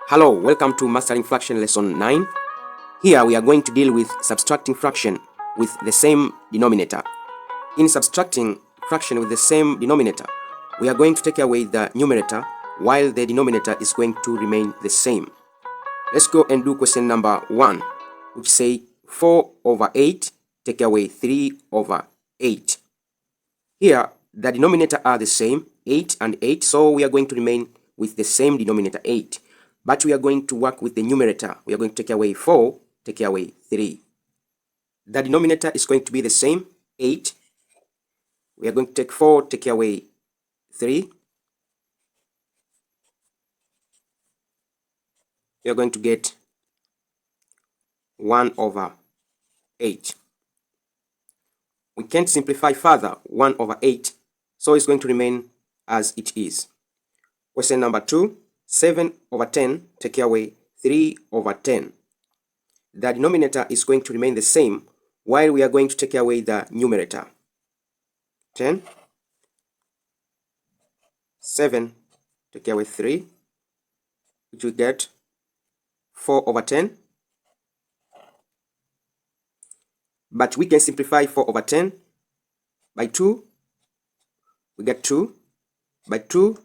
Hello, welcome to Mastering Fraction Lesson 9. Here we are going to deal with subtracting fraction with the same denominator. In subtracting fraction with the same denominator, we are going to take away the numerator while the denominator is going to remain the same. Let's go and do question number 1, which say 4 over 8 take away 3 over 8. Here the denominator are the same, 8 and 8, so we are going to remain with the same denominator 8. But we are going to work with the numerator. We are going to take away 4, take away 3. The denominator is going to be the same, 8. We are going to take 4, take away 3. We are going to get 1 over 8. We can't simplify further 1 over 8, so it's going to remain as it is. Question number 2. 7 over 10 take away 3 over 10. The denominator is going to remain the same while we are going to take away the numerator. 10. 7 take away 3, which we get 4 over 10. But we can simplify 4 over 10 by 2. We get 2. By 2,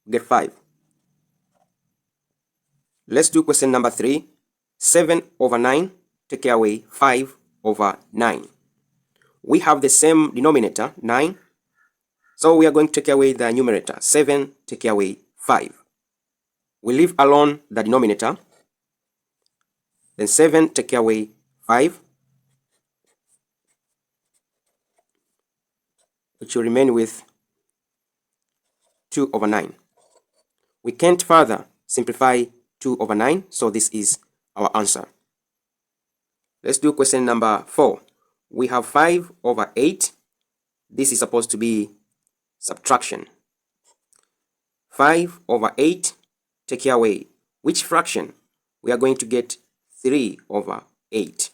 we get 5. Let's do question number 3. 7 over 9 take away 5 over 9. We have the same denominator, 9. So we are going to take away the numerator, 7 take away 5. We leave alone the denominator. Then 7 take away 5, which will remain with 2 over 9. We can't further simplify 2 over 9, so this is our answer. Let's do question number 4. We have 5 over 8. This is supposed to be subtraction. 5 over 8 take away which fraction? We are going to get 3 over 8.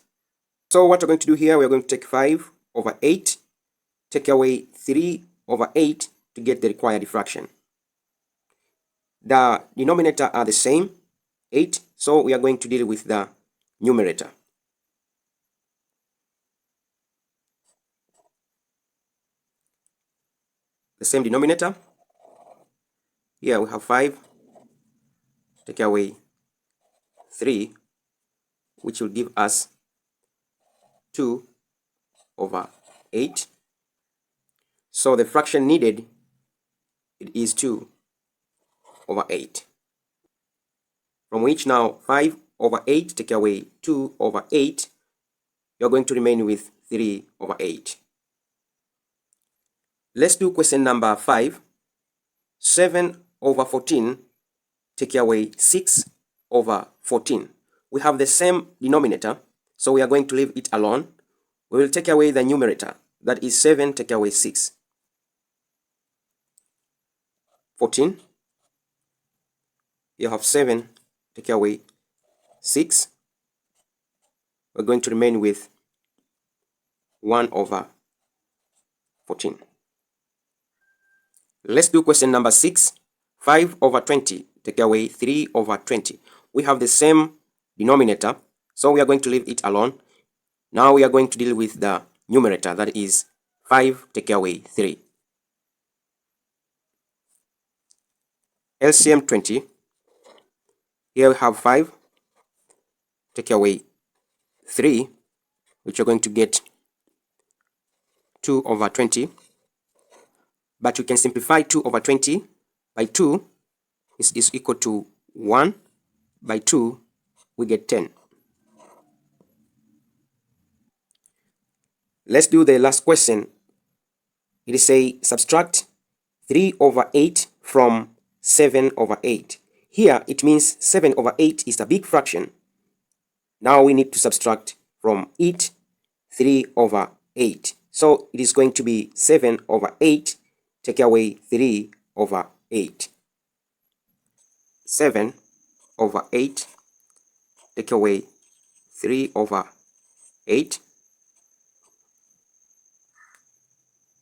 So what we're going to do here, we're going to take 5 over 8, take away 3 over 8 to get the required fraction. The denominator are the same, 8, so we are going to deal with the numerator. The same denominator. Here we have 5, take away 3, which will give us 2 over 8. So the fraction needed, it is 2 over 8. From which now 5 over 8 take away 2 over 8, you're going to remain with 3 over 8. Let's do question number 5. 7 over 14 take away 6 over 14. We have the same denominator, so we are going to leave it alone. We will take away the numerator, that is 7 take away 6. 14. You have 7 take away 6. We're going to remain with 1 over 14. Let's do question number 6. 5 over 20 take away 3 over 20. We have the same denominator, so we are going to leave it alone. Now we are going to deal with the numerator, that is 5 take away 3. LCM 20. Here we have 5, take away 3, which you're going to get 2 over 20. But we can simplify 2 over 20 by 2 is equal to 1. By 2, we get 10. Let's do the last question. It is a subtract 3 over 8 from 7 over 8. Here it means 7 over 8 is a big fraction. Now we need to subtract from it 3 over 8. So it is going to be 7 over 8 take away 3 over 8. 7 over 8 take away 3 over 8.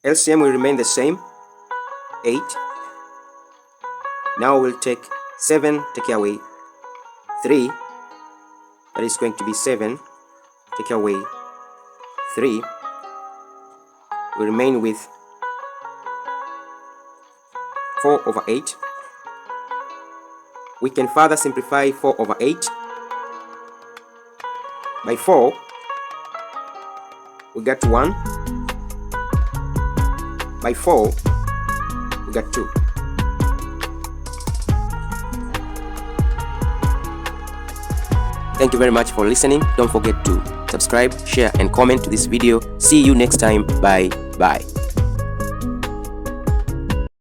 LCM will remain the same, 8. Now we'll take 7, take away 3, that is going to be 7, take away 3, we remain with 4 over 8. We can further simplify 4 over 8 by 4. We got 1. By 4, we got 2. Thank you very much for listening. Don't forget to subscribe, share, and comment to this video. See you next time. Bye.